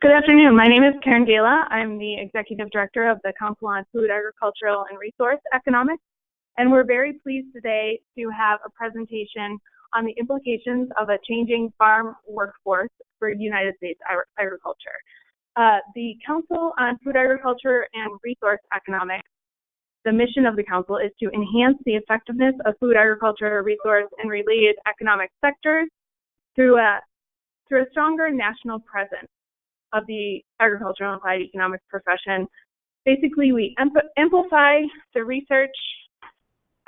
Good afternoon. My name is Karen Gala. I'm the Executive Director of the Council on Food, Agricultural, and Resource Economics, and we're very pleased today to have a presentation on the implications of a changing farm workforce for United States agriculture. The Council on Food, Agriculture, and Resource Economics, the mission of the Council is to enhance the effectiveness of food, agriculture, resource, and related economic sectors through a stronger national presence of the agricultural and applied economics profession. Basically, we amplify the research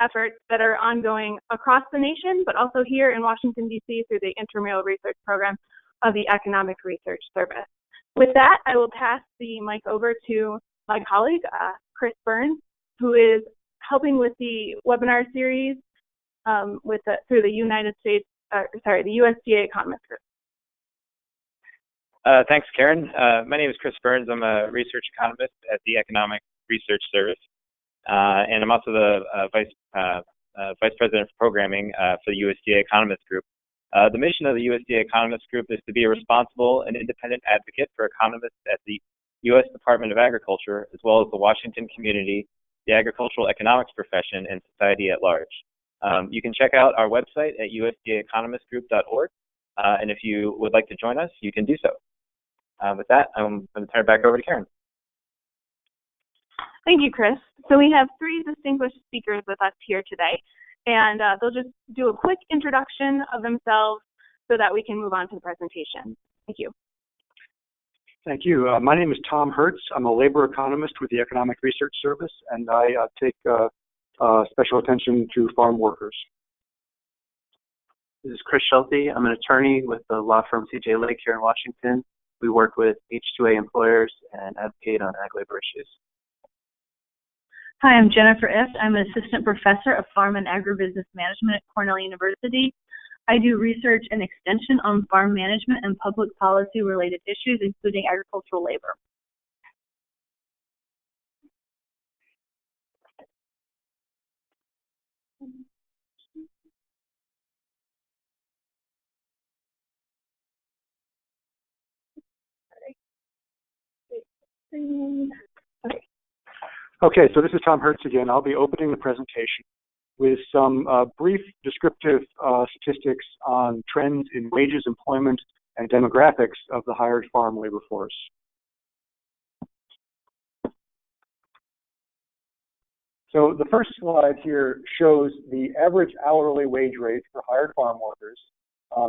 efforts that are ongoing across the nation, but also here in Washington, D.C. through the intramural research program of the Economic Research Service. With that, I will pass the mic over to my colleague, Chris Burns, who is helping with the webinar series through the the USDA Economist Group. Thanks, Karen. My name is Chris Burns. I'm a research economist at the Economic Research Service, and I'm also the Vice President of Programming for the USDA Economist Group. The mission of the USDA Economist Group is to be a responsible and independent advocate for economists at the U.S. Department of Agriculture, as well as the Washington community, the agricultural economics profession, and society at large. You can check out our website at usdaeconomistgroup.org, and if you would like to join us, you can do so. With that, I'm going to turn it back over to Karen. Thank you, Chris. So we have three distinguished speakers with us here today, and they'll just do a quick introduction of themselves so that we can move on to the presentation. Thank you. Thank you. My name is Tom Hertz. I'm a labor economist with the Economic Research Service, and I take special attention to farm workers. This is Chris Schulte. I'm an attorney with the law firm C.J. Lake here in Washington. We work with H2A employers and advocate on ag labor issues. Hi, I'm Jennifer Ift. I'm an assistant professor of farm and agribusiness management at Cornell University. I do research and extension on farm management and public policy related issues, including agricultural labor. Okay, so this is Tom Hertz again. I'll be opening the presentation with some brief descriptive statistics on trends in wages, employment, and demographics of the hired farm labor force. So the first slide here shows the average hourly wage rate for hired farm workers.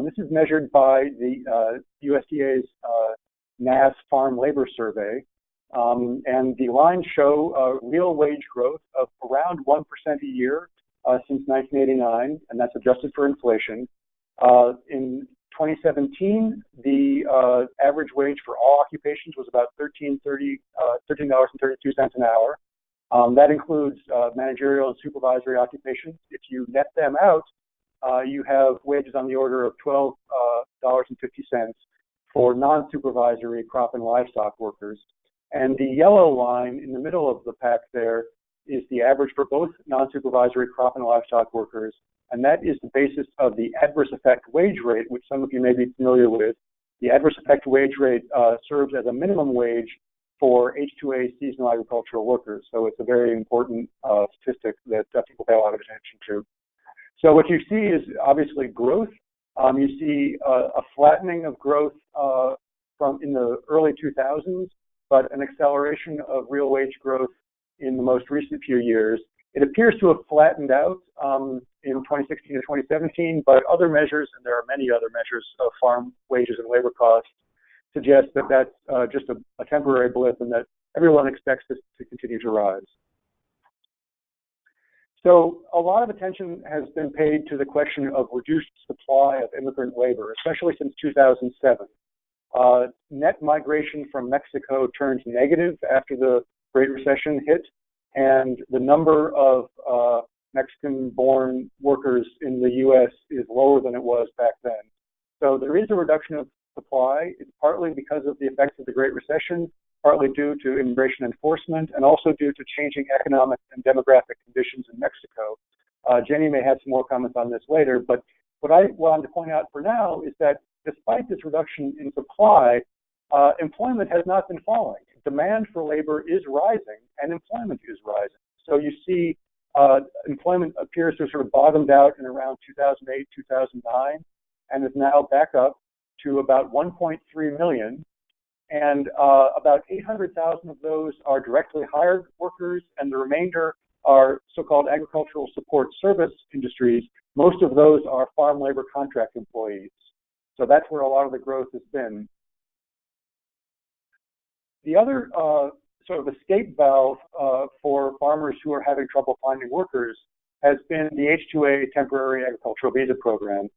This is measured by the USDA's NAS Farm Labor Survey. And the lines show real wage growth of around 1% a year since 1989, and that's adjusted for inflation. In 2017, the average wage for all occupations was about $13.32 an hour. That includes managerial and supervisory occupations. If you net them out, you have wages on the order of $12.50 for non-supervisory crop and livestock workers. And the yellow line in the middle of the pack there is the average for both non-supervisory crop and livestock workers, and that is the basis of the adverse effect wage rate, which some of you may be familiar with. The adverse effect wage rate serves as a minimum wage for H2A seasonal agricultural workers, so it's a very important statistic that people pay a lot of attention to. So what you see is obviously growth. You see a flattening of growth from in the early 2000s, but an acceleration of real wage growth in the most recent few years. It appears to have flattened out in 2016 to 2017, but other measures, and there are many other measures of farm wages and labor costs, suggest that that's just a temporary blip and that everyone expects this to continue to rise. So a lot of attention has been paid to the question of reduced supply of immigrant labor, especially since 2007. Net migration from Mexico turned negative after the Great Recession hit, and the number of Mexican-born workers in the U.S. is lower than it was back then. So there is a reduction of supply. It's partly because of the effects of the Great Recession, partly due to immigration enforcement, and also due to changing economic and demographic conditions in Mexico. Jenny may have some more comments on this later, but what I wanted to point out for now is that despite this reduction in supply, employment has not been falling. Demand for labor is rising, and employment is rising. So you see employment appears to have sort of bottomed out in around 2008, 2009, and is now back up to about 1.3 million. And about 800,000 of those are directly hired workers, and the remainder are so-called agricultural support service industries. Most of those are farm labor contract employees. So that's where a lot of the growth has been. The other sort of escape valve for farmers who are having trouble finding workers has been the H2A Temporary Agricultural Visa Program.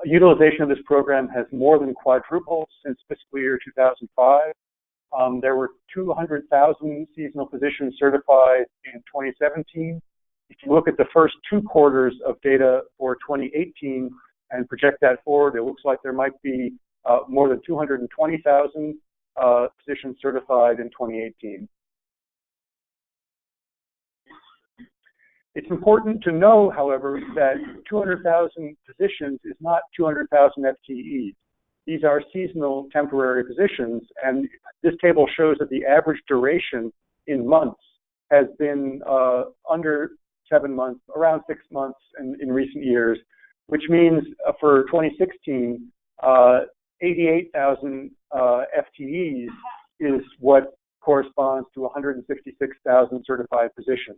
Utilization of this program has more than quadrupled since fiscal year 2005. There were 200,000 seasonal positions certified in 2017. If you look at the first 2 quarters of data for 2018 and project that forward, it looks like there might be more than 220,000 positions certified in 2018. It's important to know, however, that 200,000 positions is not 200,000 FTEs. These are seasonal temporary positions, and this table shows that the average duration in months has been under 7 months, around 6 months in recent years, which means for 2016, 88,000 FTEs is what corresponds to 166,000 certified positions.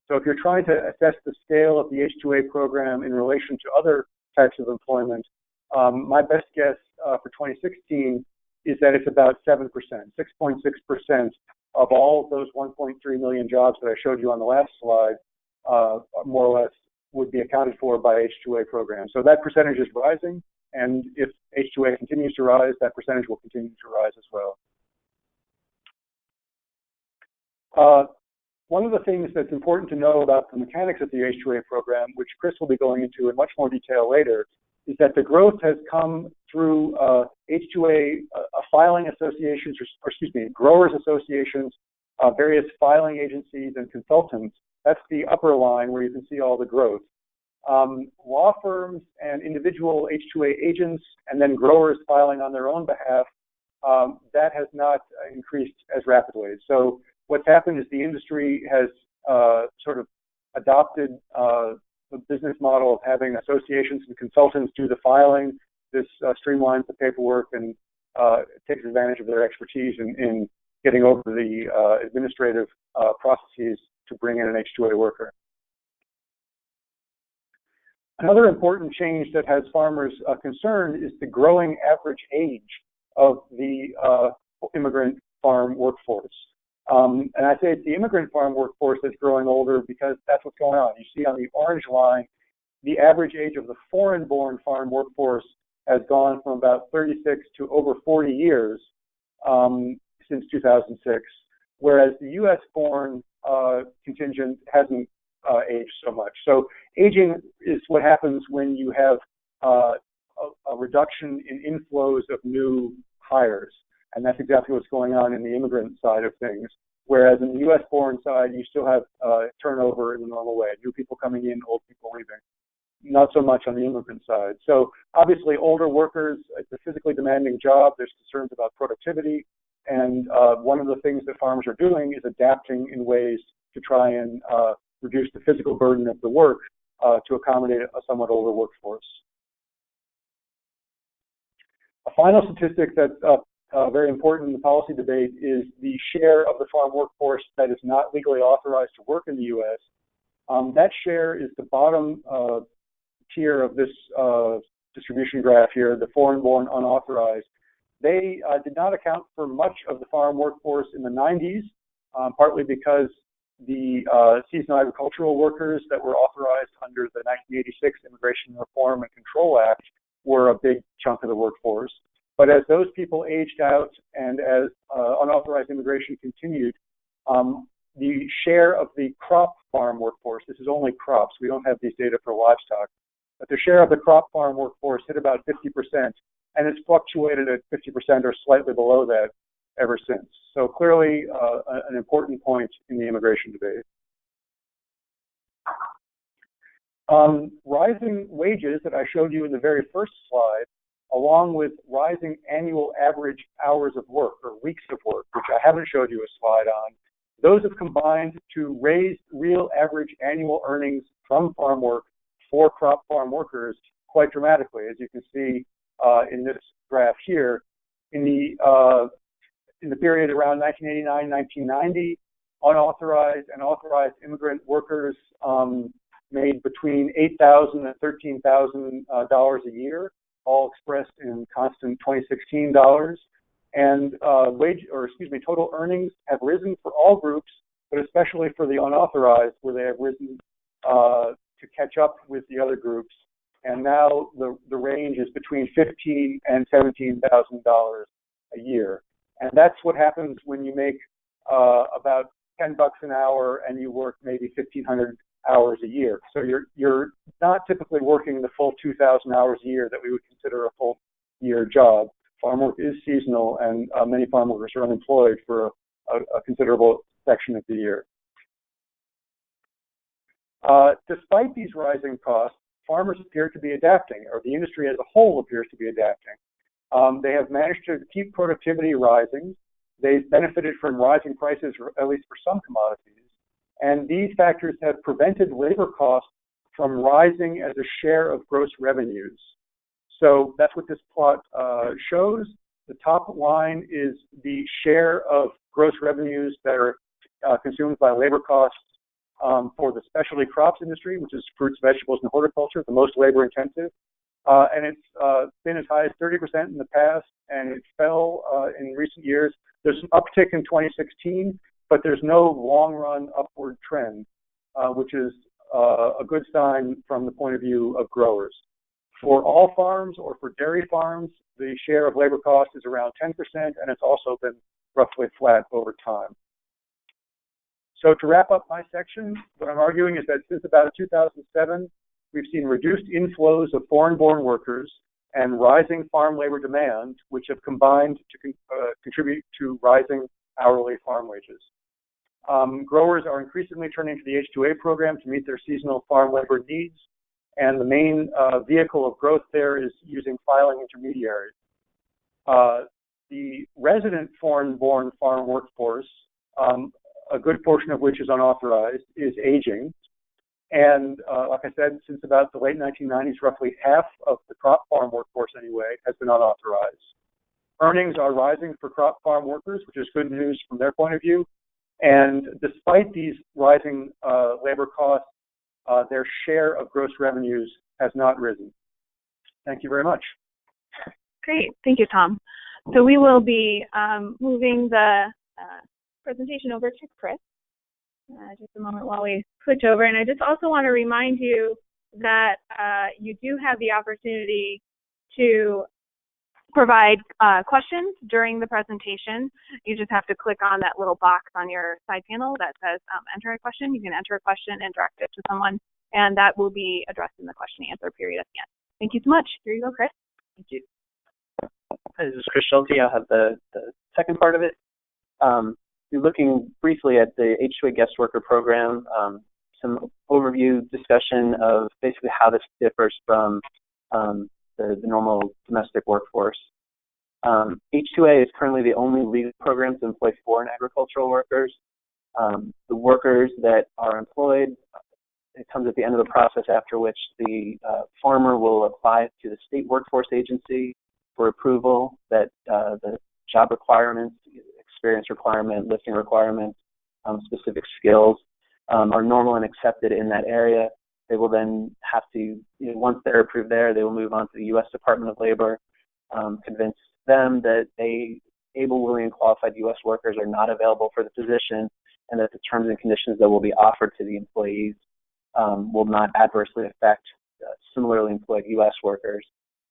So if you're trying to assess the scale of the H2A program in relation to other types of employment, my best guess for 2016 is that it's about 7%, 6.6% of all of those 1.3 million jobs that I showed you on the last slide, more or less, would be accounted for by H2A programs. So that percentage is rising, and if H2A continues to rise, that percentage will continue to rise as well. One of the things that's important to know about the mechanics of the H2A program, which Chris will be going into in much more detail later, is that the growth has come through H2A filing associations, or excuse me, growers associations, various filing agencies and consultants. That's the upper line where you can see all the growth. Law firms and individual H2A agents and then growers filing on their own behalf, that has not increased as rapidly. So what's happened is the industry has sort of adopted the business model of having associations and consultants do the filing. This streamlines the paperwork and takes advantage of their expertise in getting over the administrative processes to bring in an H2A worker. Another important change that has farmers concerned is the growing average age of the immigrant farm workforce. And I say it's the immigrant farm workforce that's growing older because that's what's going on. You see on the orange line, the average age of the foreign-born farm workforce has gone from about 36 to over 40 years since 2006, whereas the U.S.-born contingent hasn't aged so much. So aging is what happens when you have a reduction in inflows of new hires. And that's exactly what's going on in the immigrant side of things. Whereas in the U.S.-born side, you still have turnover in the normal way, new people coming in, old people leaving. Not so much on the immigrant side. So obviously older workers, it's a physically demanding job. There's concerns about productivity. And one of the things that farmers are doing is adapting in ways to try and reduce the physical burden of the work to accommodate a somewhat older workforce. A final statistic that's very important in the policy debate is the share of the farm workforce that is not legally authorized to work in the U.S. That share is the bottom tier of this distribution graph here, the foreign-born unauthorized. They did not account for much of the farm workforce in the 90s, partly because the seasonal agricultural workers that were authorized under the 1986 Immigration Reform and Control Act were a big chunk of the workforce. But as those people aged out and as unauthorized immigration continued, the share of the crop farm workforce, this is only crops, we don't have these data for livestock, but the share of the crop farm workforce hit about 50%, and it's fluctuated at 50% or slightly below that ever since. So clearly an important point in the immigration debate. Rising wages that I showed you in the very first slide along with rising annual average hours of work or weeks of work, which I haven't showed you a slide on, those have combined to raise real average annual earnings from farm work for crop farm workers quite dramatically, as you can see in this graph here. In the period around 1989-1990, unauthorized and authorized immigrant workers made between $8,000 and $13,000 a year, all expressed in constant 2016 dollars. And total earnings have risen for all groups, but especially for the unauthorized, where they have risen to catch up with the other groups. And now the range is between $15,000 and $17,000 a year. And that's what happens when you make about $10 an hour and you work maybe 1,500 hours a year. So you're not typically working the full 2,000 hours a year that we would consider a full year job. Farm work is seasonal, and many farm workers are unemployed for a considerable section of the year. Despite these rising costs, farmers appear to be adapting, or the industry as a whole appears to be adapting. They have managed to keep productivity rising. They've benefited from rising prices, at least for some commodities. And these factors have prevented labor costs from rising as a share of gross revenues. So that's what this plot shows. The top line is the share of gross revenues that are consumed by labor costs for the specialty crops industry, which is fruits, vegetables, and horticulture, the most labor intensive. And it's been as high as 30% in the past, and it fell in recent years. There's an uptick in 2016, but there's no long-run upward trend, which is a good sign from the point of view of growers. For all farms or for dairy farms, the share of labor cost is around 10%, and it's also been roughly flat over time. So to wrap up my section, what I'm arguing is that since about 2007, we've seen reduced inflows of foreign-born workers and rising farm labor demand, which have combined to contribute to rising hourly farm wages. Growers are increasingly turning to the H2A program to meet their seasonal farm labor needs, and the main vehicle of growth there is using filing intermediaries. The resident foreign-born farm workforce, a good portion of which is unauthorized, is aging. And like I said, since about the late 1990s, roughly half of the crop farm workforce anyway has been unauthorized. Earnings are rising for crop farm workers, which is good news from their point of view. And despite these rising labor costs, their share of gross revenues has not risen. Thank you very much. Great. Thank you, Tom. So we will be moving the presentation over to Chris. Just a moment while we switch over. And I just also want to remind you that you do have the opportunity to provide questions during the presentation. You just have to click on that little box on your side panel that says enter a question. You can enter a question and direct it to someone, and that will be addressed in the question and answer period at the end. Thank you so much. Here you go, Chris. Thank you. Hi, this is Chris Schulte. I'll have the second part of it. You're looking briefly at the H2A guest worker program, some overview discussion of basically how this differs from the normal domestic workforce. H2A is currently the only legal program to employ foreign agricultural workers. The workers that are employed, it comes at the end of the process, after which the farmer will apply to the state workforce agency for approval that the job requirements, experience requirement, lifting requirements, specific skills are normal and accepted in that area. They will then have to, once they're approved there, they will move on to the U.S. Department of Labor, convince them that able, willing, and qualified U.S. workers are not available for the position, and that the terms and conditions that will be offered to the employees will not adversely affect similarly employed U.S. workers.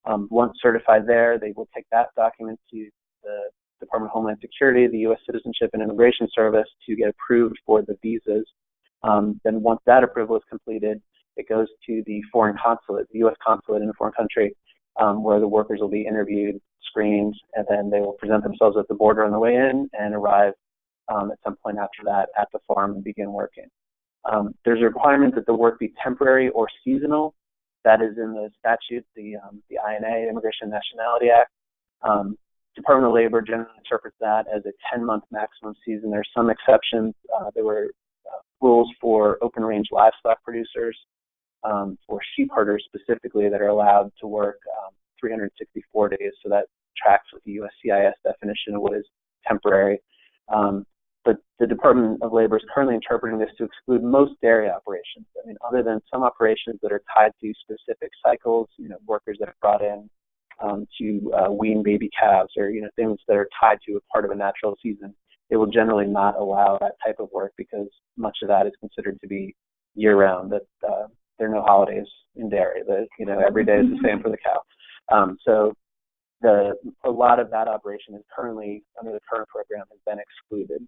Once certified there, they will take that document to the Department of Homeland Security, the U.S. Citizenship and Immigration Service, to get approved for the visas. Then once that approval is completed, it goes to the foreign consulate, the U.S. consulate in a foreign country, where the workers will be interviewed, screened, and then they will present themselves at the border on the way in and arrive at some point after that at the farm and begin working. There's a requirement that the work be temporary or seasonal. That is in the statute, the INA, Immigration and Nationality Act. Department of Labor generally interprets that as a 10-month maximum season. There are some exceptions. There were rules for open-range livestock producers, for sheep herders specifically, that are allowed to work 364 days. So that tracks with the USCIS definition of what is temporary. But the Department of Labor is currently interpreting this to exclude most dairy operations. I mean, other than some operations that are tied to specific cycles, workers that are brought in to wean baby calves, or things that are tied to a part of a natural season, they will generally not allow that type of work because much of that is considered to be year-round. That there are no holidays in dairy. That every day is the same for the cow. So a lot of that operation is currently, under the current program, has been excluded.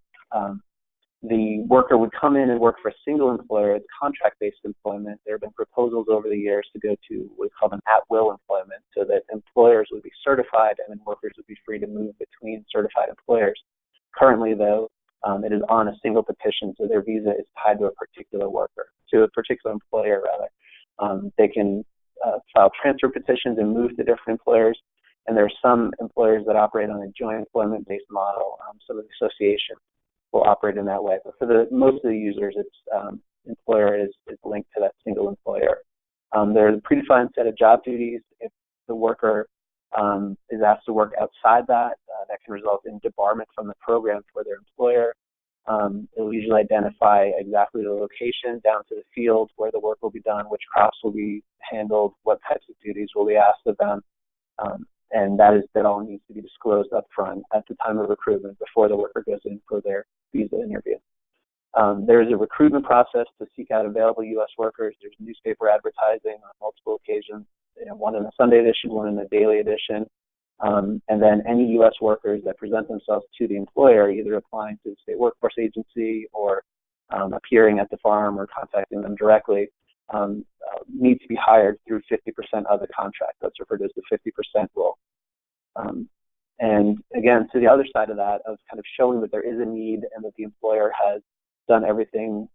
The worker would come in and work for a single employer. It's contract-based employment. There have been proposals over the years to go to what is called an at-will employment, so that employers would be certified and then workers would be free to move between certified employers. Currently, though, it is on a single petition, so their visa is tied to a particular employer, rather. They can file transfer petitions and move to different employers, and there are some employers that operate on a joint employment-based model. Some of the associations will operate in that way. But for most of the users, it's employer is linked to that single employer. There's a predefined set of job duties. If the worker is asked to work outside that, that can result in debarment from the program for their employer. It will usually identify exactly the location down to the field where the work will be done, which crops will be handled, what types of duties will be asked of them. And that all needs to be disclosed up front at the time of recruitment before the worker goes in for their visa interview. There is a recruitment process to seek out available U.S. workers. There's newspaper advertising on multiple occasions, one in the Sunday edition, one in the daily edition. And then any U.S. workers that present themselves to the employer, either applying to the state workforce agency or appearing at the farm or contacting them directly, need to be hired through 50% of the contract. That's referred to as the 50% rule. And again, to the other side of that, of kind of showing that there is a need and that the employer has done everything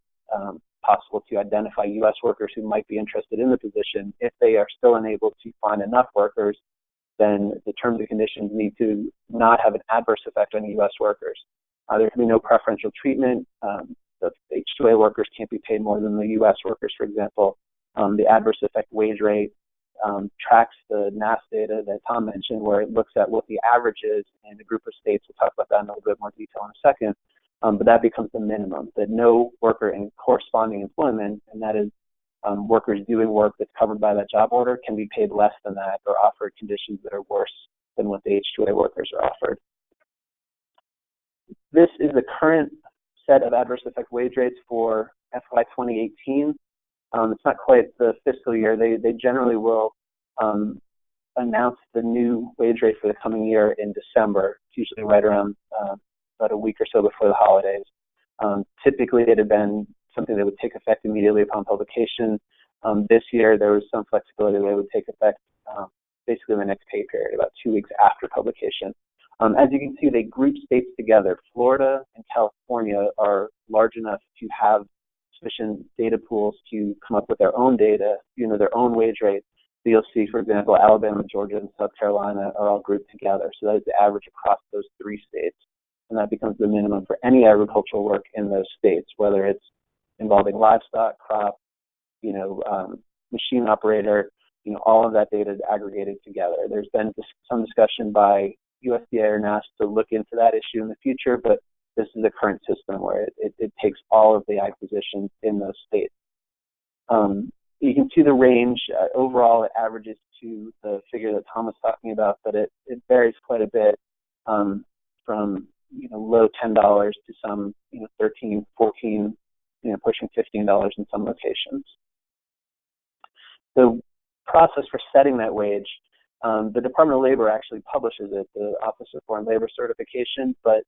possible to identify U.S. workers who might be interested in the position. If they are still unable to find enough workers, then the terms and conditions need to not have an adverse effect on U.S. workers. There can be no preferential treatment. The H2A workers can't be paid more than the U.S. workers, for example. The adverse effect wage rate tracks the NAS data that Tom mentioned, where it looks at what the average is in a group of states. We'll talk about that in a little bit more detail in a second. But that becomes the minimum, that no worker in corresponding employment, and that is workers doing work that's covered by that job order, can be paid less than that or offered conditions that are worse than what the H2A workers are offered. This is the current set of adverse effect wage rates for FY 2018. It's not quite the fiscal year. They generally will announce the new wage rate for the coming year in December. It's usually right around about a week or so before the holidays. Typically, it had been something that would take effect immediately upon publication. This year, there was some flexibility that it would take effect basically in the next pay period, about 2 weeks after publication. As you can see, they group states together. Florida and California are large enough to have sufficient data pools to come up with their own data, their own wage rates. So you'll see, for example, Alabama, Georgia, and South Carolina are all grouped together. So that is the average across those 3 states. And that becomes the minimum for any agricultural work in those states, whether it's involving livestock, crop, machine operator, all of that data is aggregated together. There's been some discussion by USDA or NAS to look into that issue in the future, but this is the current system where it takes all of the ag positions in those states. You can see the range. Overall, it averages to the figure that Tom was talking about, but it varies quite a bit from low $10 to some $13, $14, pushing $15 in some locations. The process for setting that wage, the Department of Labor actually publishes it, the Office of Foreign Labor Certification, but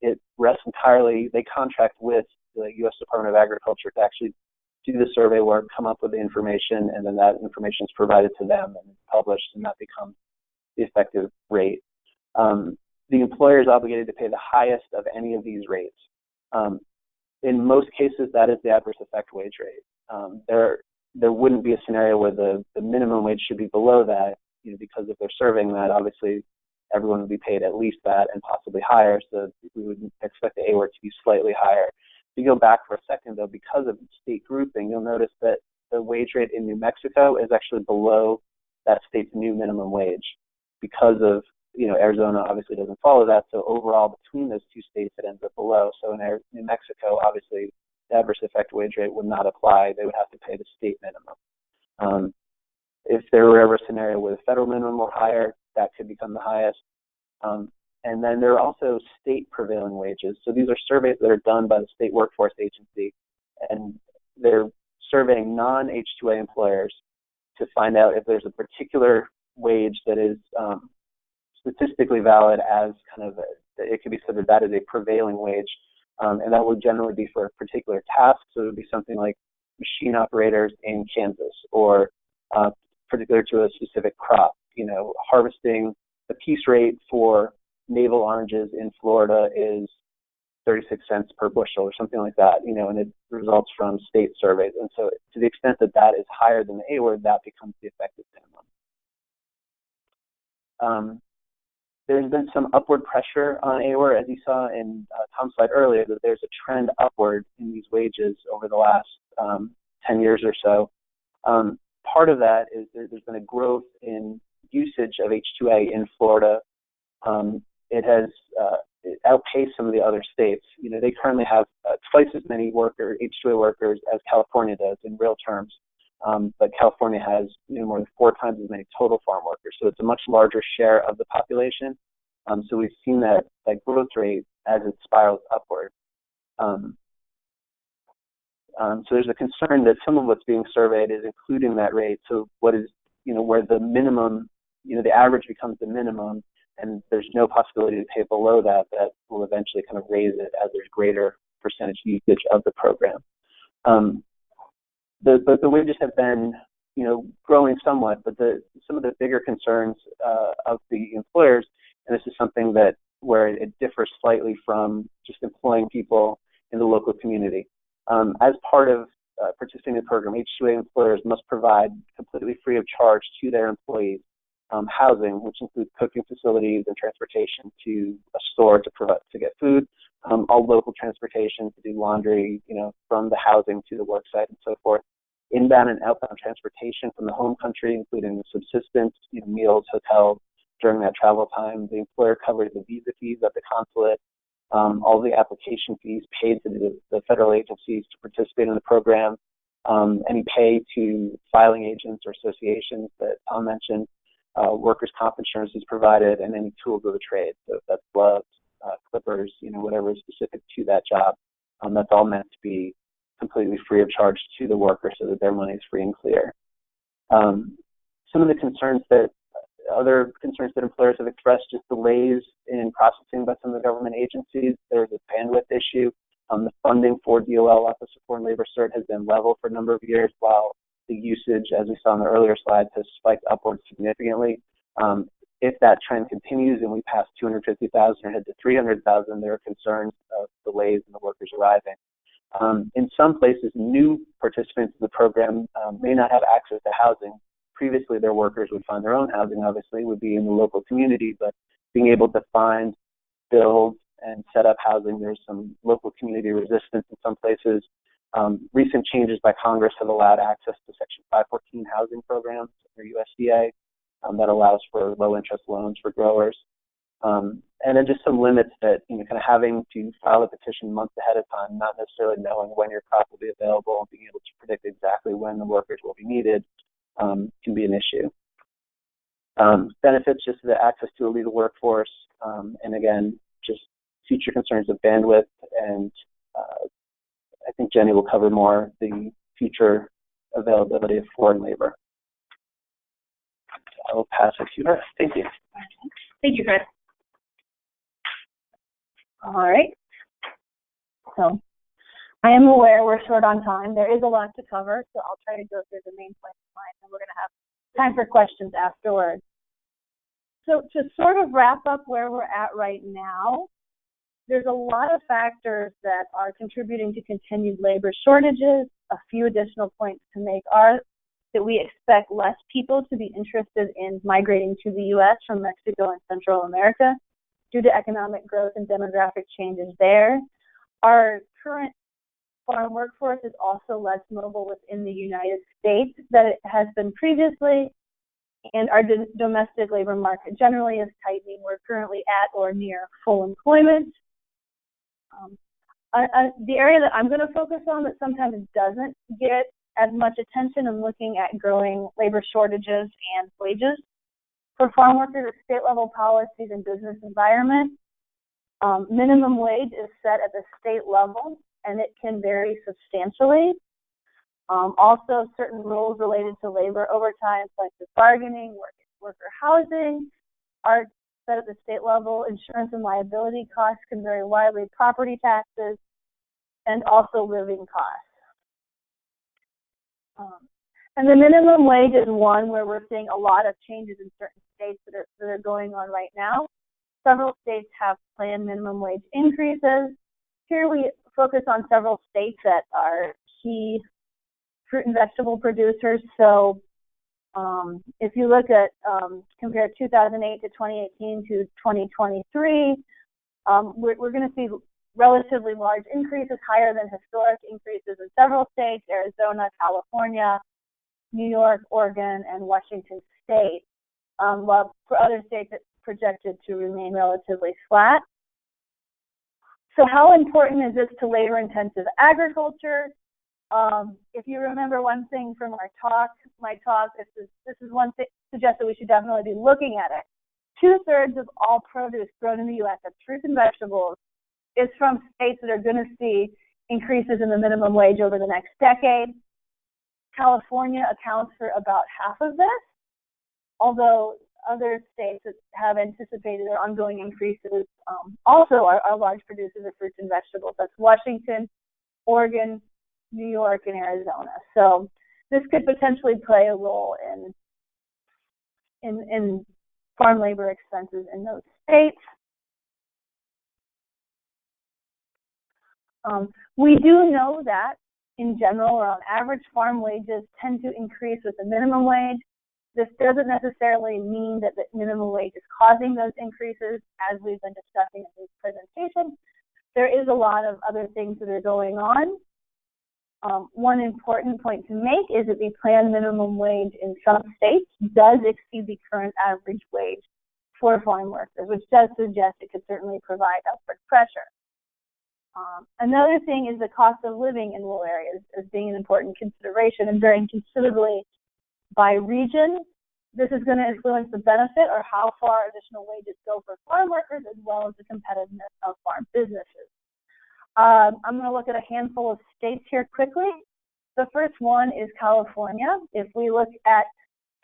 it rests entirely, they contract with the U.S. Department of Agriculture to actually do the survey work, come up with the information, and then that information is provided to them and published, and that becomes the effective rate. The employer is obligated to pay the highest of any of these rates. In most cases, that is the adverse effect wage rate. There there wouldn't be a scenario where the minimum wage should be below that, because if they're serving that, obviously everyone would be paid at least that and possibly higher, so we would expect the AWARD to be slightly higher. If you go back for a second, though, because of state grouping, you'll notice that the wage rate in New Mexico is actually below that state's new minimum wage because of, Arizona obviously doesn't follow that, so overall between those two states it ends up below. So in New Mexico, obviously the adverse effect wage rate would not apply. They would have to pay the state minimum. If there were ever a scenario where the federal minimum were higher, that could become the highest. And then there are also state prevailing wages. So these are surveys that are done by the State Workforce Agency, and they're surveying non-H2A employers to find out if there's a particular wage that is statistically valid as it could be said that that is a prevailing wage. And that would generally be for a particular task. So it would be something like machine operators in Kansas, or particular to a specific crop. Harvesting, the piece rate for navel oranges in Florida is 36 cents per bushel or something like that, and it results from state surveys. And so to the extent that that is higher than the AWARD, that becomes the effective minimum. There's been some upward pressure on AWARD, as you saw in Tom's slide earlier, that there's a trend upward in these wages over the last 10 years or so. Part of that is there's been a growth in usage of H2A in Florida. It has outpaced some of the other states. They currently have twice as many H2A workers as California does in real terms. But California has more than 4 times as many total farm workers. So it's a much larger share of the population. So we've seen that growth rate as it spirals upward. So there's a concern that some of what's being surveyed is including that rate. So what is, where the minimum, the average becomes the minimum, and there's no possibility to pay below that, that will eventually kind of raise it as there's greater percentage usage of the program. The wages have been, growing somewhat, but some of the bigger concerns of the employers, and this is something where it differs slightly from just employing people in the local community. As part of participating in the program, H2A employers must provide completely free of charge to their employees housing, which includes cooking facilities and transportation to a store to get food, all local transportation to do laundry, from the housing to the work site and so forth. Inbound and outbound transportation from the home country, including subsistence, meals, hotels during that travel time. The employer covers the visa fees at the consulate, all the application fees paid to the federal agencies to participate in the program, any pay to filing agents or associations that Tom mentioned, workers' comp insurance is provided, and any tools of the trade. So if that's gloves, clippers, whatever is specific to that job, that's all meant to be completely free of charge to the worker so that their money is free and clear. Some of the other concerns that employers have expressed, just delays in processing by some of the government agencies. There's a bandwidth issue. The funding for DOL, Office of Foreign Labor Cert, has been level for a number of years, while the usage, as we saw in the earlier slides, has spiked upwards significantly. If that trend continues and we pass 250,000 or head to 300,000, there are concerns of delays in the workers arriving. In some places, new participants in the program may not have access to housing. Previously, their workers would find their own housing, obviously, would be in the local community, but being able to find, build, and set up housing, there's some local community resistance in some places. Recent changes by Congress have allowed access to Section 514 housing programs or USDA that allows for low-interest loans for growers. And then just some limits that, kind of having to file a petition months ahead of time, not necessarily knowing when your crop will be available and being able to predict exactly when the workers will be needed can be an issue. Benefits, just the access to a legal workforce, and again, just future concerns of bandwidth, and I think Jenny will cover more the future availability of foreign labor. I will pass it to her. Thank you. Thank you, Chris. All right. So I am aware we're short on time. There is a lot to cover, so I'll try to go through the main points of mine, and we're going to have time for questions afterwards. So to sort of wrap up where we're at right now, there's a lot of factors that are contributing to continued labor shortages a few additional points to make are that we expect less people to be interested in migrating to the U.S. from Mexico and Central America due to economic growth and demographic changes there. Our current farm workforce is also less mobile within the United States than it has been previously, and our domestic labor market generally is tightening. We're currently at or near full employment. The area that I'm going to focus on that sometimes doesn't get as much attention in looking at growing labor shortages and wages. For farm workers, state-level policies and business environment, minimum wage is set at the state level, and it can vary substantially. Also, certain rules related to labor overtime, collective bargaining, worker housing, are set at the state level. Insurance and liability costs can vary widely, property taxes, and also living costs. And the minimum wage is one where we're seeing a lot of changes in certain states that are going on right now. Several states have planned minimum wage increases. Here we focus on several states that are key fruit and vegetable producers. So if you look at compare 2008 to 2018 to 2023, we're going to see relatively large increases, higher than historic increases in several states: Arizona, California, New York, Oregon, and Washington State. While for other states it's projected to remain relatively flat. So how important is this to labor-intensive agriculture? If you remember one thing from my talk, this is one thing suggests that we should definitely be looking at it. 2/3 of all produce grown in the U.S., that's fruits and vegetables, is from states that are going to see increases in the minimum wage over the next decade. California accounts for about half of this, although other states that have anticipated their ongoing increases also are large producers of fruits and vegetables. That's Washington, Oregon, New York, and Arizona. So this could potentially play a role in farm labor expenses in those states. We do know that, in general, or on average, farm wages tend to increase with the minimum wage. This doesn't necessarily mean that the minimum wage is causing those increases, as we've been discussing in this presentation. There is a lot of other things that are going on. One important point to make is that the planned minimum wage in some states does exceed the current average wage for farm workers, which does suggest it could certainly provide upward pressure. Another thing is the cost of living in rural areas as being an important consideration, and varying considerably by region. This is going to influence the benefit or how far additional wages go for farm workers, as well as the competitiveness of farm businesses. I'm going to look at a handful of states here quickly. The first one is California. If we look at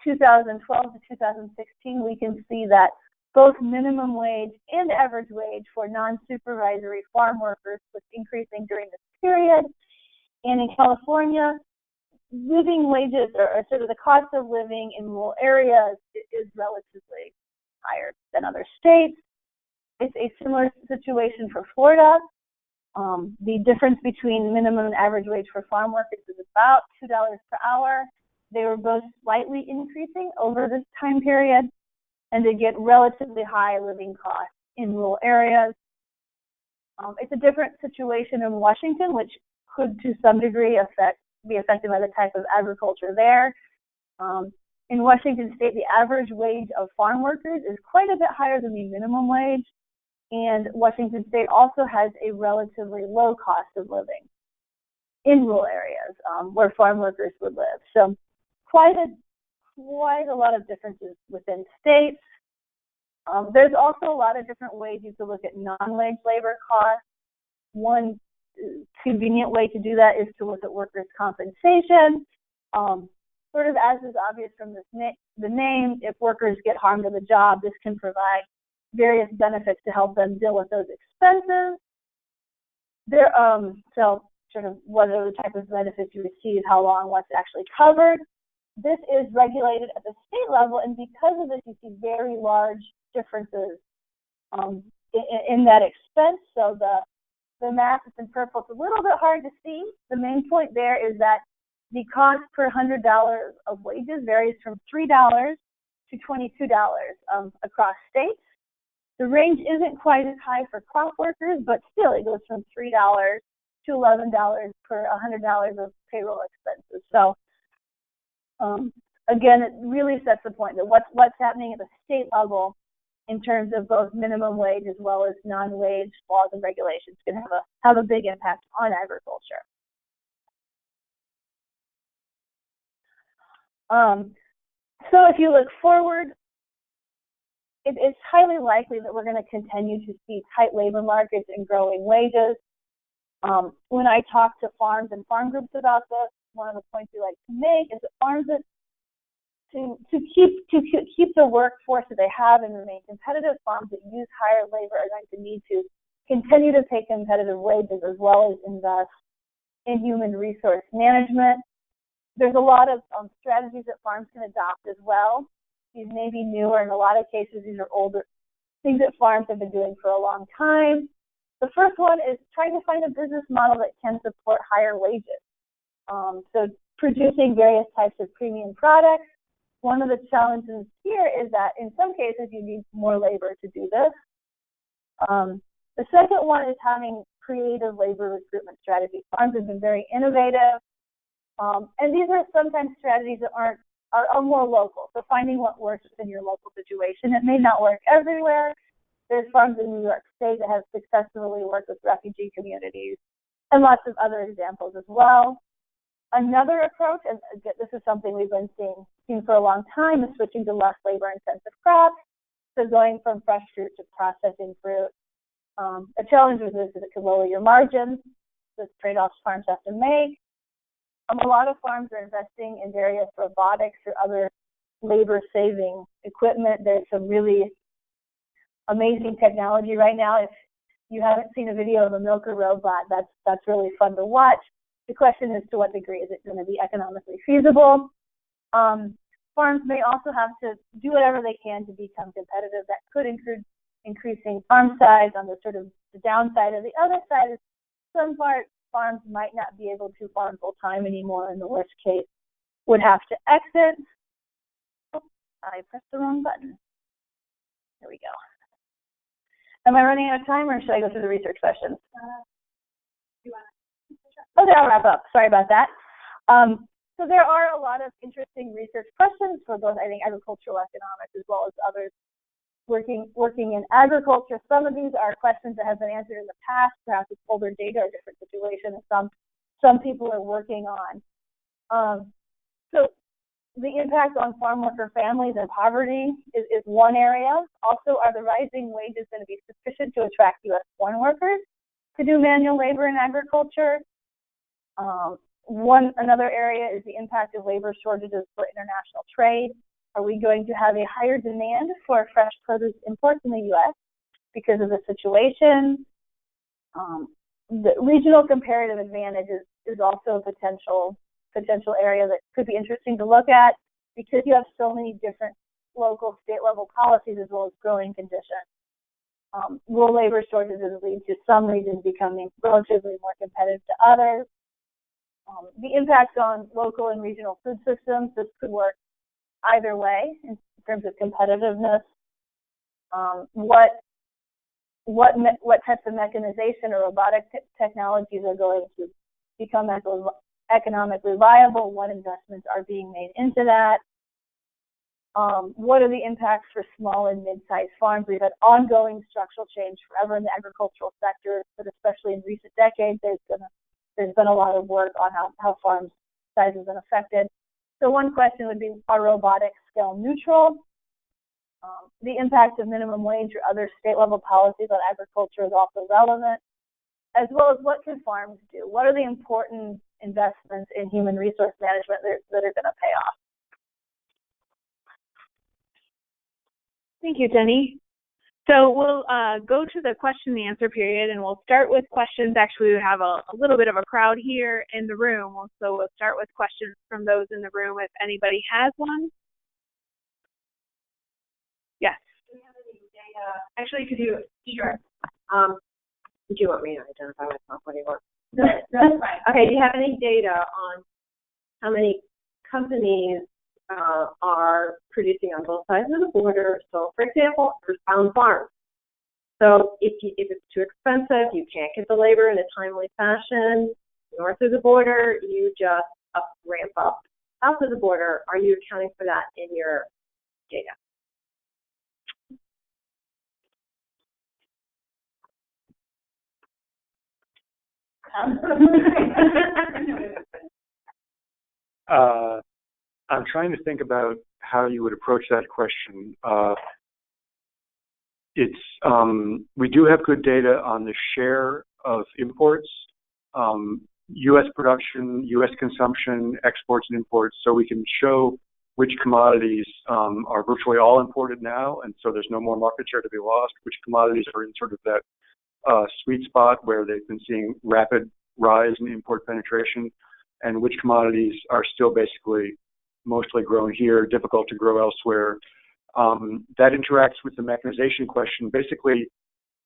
2012 to 2016, we can see that both minimum wage and average wage for non-supervisory farm workers was increasing during this period. And in California, living wages, or sort of the cost of living in rural areas, is relatively higher than other states. It's a similar situation for Florida. The difference between minimum and average wage for farm workers is about $2 per hour. They were both slightly increasing over this time period, and they get relatively high living costs in rural areas. It's a different situation in Washington, which could to some degree be affected by the type of agriculture there. In Washington State, the average wage of farm workers is quite a bit higher than the minimum wage, and Washington State also has a relatively low cost of living in rural areas where farm workers would live. So quite a lot of differences within states. There's also a lot of different ways you could look at non-wage labor costs. One convenient way to do that is to look at workers' compensation. Sort of as is obvious from the name, if workers get harmed in the job, this can provide various benefits to help them deal with those expenses. So sort of what are the type of benefits you receive, how long, what's actually covered. This is regulated at the state level, and because of this, you see very large differences in that expense. So the the math that's in purple, it's a little bit hard to see. The main point there is that the cost per $100 of wages varies from $3 to $22 across states. The range isn't quite as high for crop workers, but still it goes from $3 to $11 per $100 of payroll expenses. So again, it really sets the point that what's happening at the state level in terms of both minimum wage as well as non-wage laws and regulations can have a big impact on agriculture. So if you look forward, it's highly likely that we're going to continue to see tight labor markets and growing wages. When I talk to farms and farm groups about this, one of the points we like to make is that farms that to keep the workforce that they have and remain competitive, farms that use higher labor are going to need to continue to pay competitive wages as well as invest in human resource management. There's a lot of strategies that farms can adopt as well. These may be newer. In a lot of cases, these are older things that farms have been doing for a long time. The first one is trying to find a business model that can support higher wages. So producing various types of premium products. One of the challenges here is that in some cases you need more labor to do this. The second one is having creative labor recruitment strategies. Farms have been very innovative, and these are sometimes strategies that are more local. So finding what works within your local situation. It may not work everywhere. There's farms in New York State that have successfully worked with refugee communities, and lots of other examples as well. Another approach, and this is something we've been seeing for a long time, is switching to less labor-intensive crops. So going from fresh fruit to processing fruit. A challenge with this is it can lower your margins. The trade-offs farms have to make. A lot of farms are investing in various robotics or other labor-saving equipment. There's some really amazing technology right now. If you haven't seen a video of a milker robot, that's really fun to watch. The question is, to what degree is it going to be economically feasible? Farms may also have to do whatever they can to become competitive. That could include increasing farm size on the sort of the downside. Or the other side is some farms might not be able to farm full time anymore. In the worst case, would have to exit. Oh, I pressed the wrong button. There we go. Am I running out of time, or should I go through the research questions? Okay, I'll wrap up. Sorry about that. So there are a lot of interesting research questions for both, I think, agricultural economics as well as others working in agriculture. Some of these are questions that have been answered in the past, perhaps it's older data or different situations, and some people are working on. So the impact on farm worker families and poverty is one area. Also, are the rising wages going to be sufficient to attract U.S. foreign workers to do manual labor in agriculture? Another area is the impact of labor shortages for international trade. Are we going to have a higher demand for fresh produce imports in the U.S. because of the situation? The regional comparative advantage is also a potential area that could be interesting to look at, because you have so many different local, state-level policies as well as growing conditions. Rural labor shortages lead to some regions becoming relatively more competitive to others. The impact on local and regional food systems, this could work either way in terms of competitiveness. What types of mechanization or robotic technologies are going to become economically viable? What investments are being made into that? What are the impacts for small and mid-sized farms? We've had ongoing structural change forever in the agricultural sector, but especially in recent decades, there's been a lot of work on how farm size has been affected. So one question would be, are robotics scale neutral? The impact of minimum wage or other state-level policies on agriculture is also relevant, as well as what can farms do? What are the important investments in human resource management that are going to pay off? Thank you, Jenny. So we'll go to the question and answer period, and we'll start with questions. Actually, we have a little bit of a crowd here in the room, so we'll start with questions from those in the room if anybody has one. Yes. Do we have any data? Actually, could you? Sure. Do you want me to identify myself? What do you want? That's fine. Okay, do you have any data on how many companies are producing on both sides of the border? So, for example, earthbound farms. So if it's too expensive, you can't get the labor in a timely fashion north of the border, you just ramp up south of the border. Are you accounting for that in your data? I'm trying to think about how you would approach that question. We do have good data on the share of imports, U.S. production, U.S. consumption, exports and imports, so we can show which commodities are virtually all imported now, and so there's no more market share to be lost, which commodities are in sort of that sweet spot where they've been seeing rapid rise in import penetration, and which commodities are still basically mostly grown here, difficult to grow elsewhere. That interacts with the mechanization question. Basically,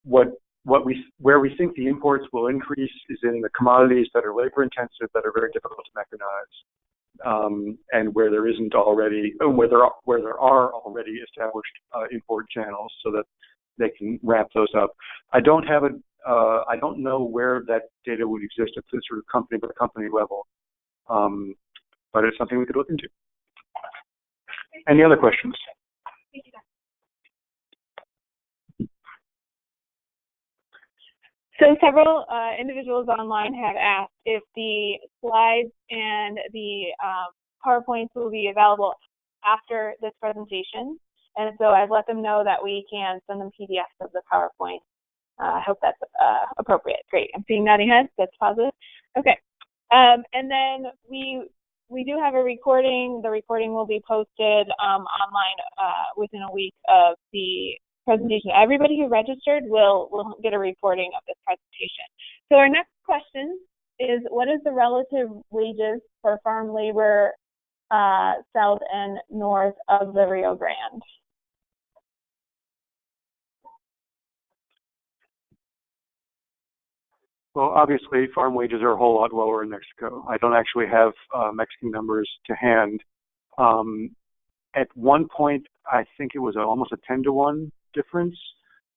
where we think the imports will increase is in the commodities that are labor intensive, that are very difficult to mechanize, and where there isn't already, where there are already established import channels, so that they can ramp those up. I don't know where that data would exist at the sort of company by company level, but it's something we could look into. Any other questions? So several individuals online have asked if the slides and the PowerPoints will be available after this presentation. And so I've let them know that we can send them PDFs of the PowerPoint. I hope that's appropriate. Great. I'm seeing nodding heads. That's positive. Okay. And then we do have a recording. The recording will be posted online within a week of the presentation. Everybody who registered will get a recording of this presentation. So our next question is, what is the relative wages for farm labor south and north of the Rio Grande? Well, obviously, farm wages are a whole lot lower in Mexico. I don't actually have Mexican numbers to hand. At one point, I think it was almost a 10-to-1 difference.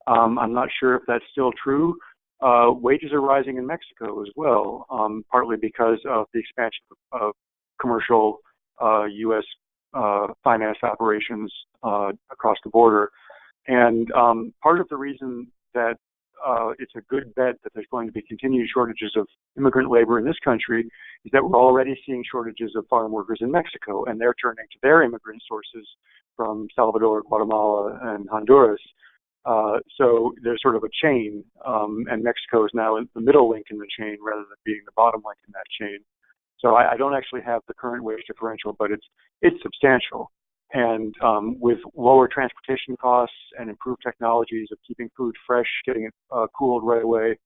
I'm not sure if that's still true. Wages are rising in Mexico as well, partly because of the expansion of commercial U.S. finance operations across the border. And part of the reason that it's a good bet that there's going to be continued shortages of immigrant labor in this country is that we're already seeing shortages of farm workers in Mexico, and they're turning to their immigrant sources from Salvador, Guatemala, and Honduras. So there's sort of a chain, and Mexico is now the middle link in the chain rather than being the bottom link in that chain. So I don't actually have the current wage differential, but it's substantial. And with lower transportation costs and improved technologies of keeping food fresh, getting it cooled right away,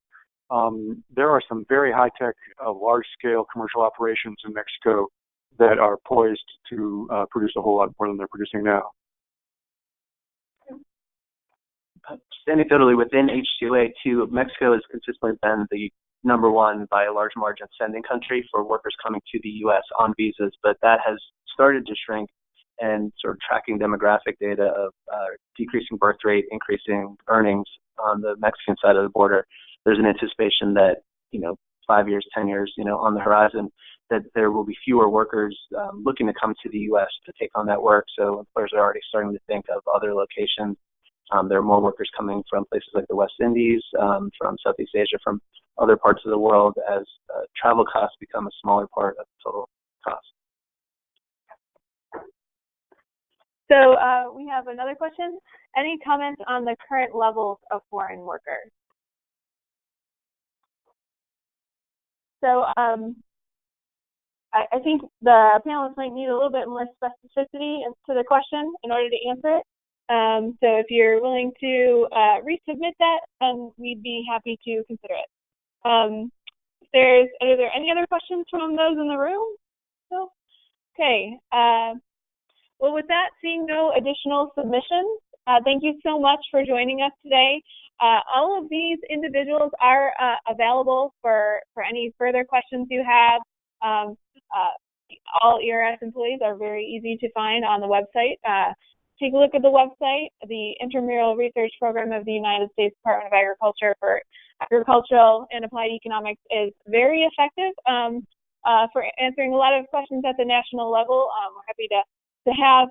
there are some very high-tech, large-scale commercial operations in Mexico that are poised to produce a whole lot more than they're producing now. Anecdotally, within H2A, too, Mexico has consistently been the #1 by a large margin sending country for workers coming to the U.S. on visas, but that has started to shrink, and sort of tracking demographic data of decreasing birth rate, increasing earnings on the Mexican side of the border. There's an anticipation that, 5 years, 10 years, on the horizon, that there will be fewer workers looking to come to the U.S. to take on that work. So employers are already starting to think of other locations. There are more workers coming from places like the West Indies, from Southeast Asia, from other parts of the world, as travel costs become a smaller part of the total cost. So we have another question. Any comments on the current levels of foreign workers? So I think the panelists might need a little bit more specificity to the question in order to answer it. So if you're willing to resubmit that, then we'd be happy to consider it. Are there any other questions from those in the room? No? Okay. Well, with that, seeing no additional submissions, Thank you so much for joining us today. All of these individuals are available for any further questions you have. All ERS employees are very easy to find on the website. Take a look at the website. The Intramural Research Program of the United States Department of Agriculture for Agricultural and Applied Economics is very effective for answering a lot of questions at the national level. We're happy to have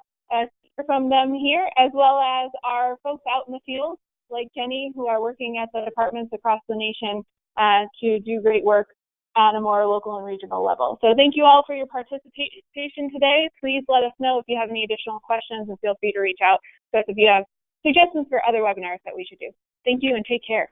from them here, as well as our folks out in the field, like Jenny, who are working at the departments across the nation to do great work on a more local and regional level. So thank you all for your participation today. Please let us know if you have any additional questions, and feel free to reach out to us if you have suggestions for other webinars that we should do. Thank you and take care.